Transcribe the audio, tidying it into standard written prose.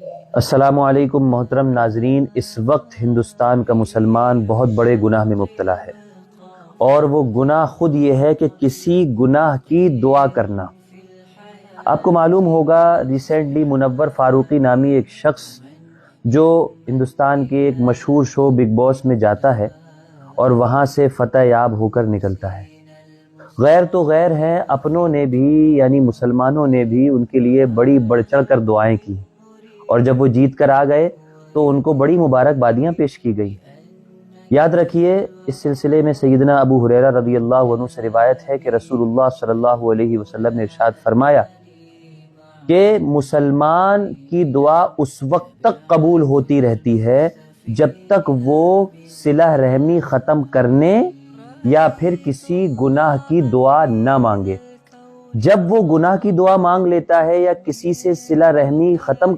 السلام علیکم محترم ناظرین، اس وقت ہندوستان کا مسلمان بہت بڑے گناہ میں مبتلا ہے، اور وہ گناہ خود یہ ہے کہ کسی گناہ کی دعا کرنا۔ آپ کو معلوم ہوگا ریسنٹلی منور فاروقی نامی ایک شخص جو ہندوستان کے ایک مشہور شو بگ باس میں جاتا ہے اور وہاں سے فتح یاب ہو کر نکلتا ہے۔ غیر تو غیر ہیں، اپنوں نے بھی یعنی مسلمانوں نے بھی ان کے لیے بڑی بڑھ چڑھ کر دعائیں کی، اور جب وہ جیت کر آ گئے تو ان کو بڑی مبارکبادیاں پیش کی گئی۔ یاد رکھیے، اس سلسلے میں سیدنا ابو ہریرہ رضی اللہ عنہ سے روایت ہے کہ رسول اللہ صلی اللہ علیہ وسلم نے ارشاد فرمایا کہ مسلمان کی دعا اس وقت تک قبول ہوتی رہتی ہے جب تک وہ صلہ رحمی ختم کرنے یا پھر کسی گناہ کی دعا نہ مانگے۔ جب وہ گناہ کی دعا مانگ لیتا ہے یا کسی سے صلہ رحمی ختم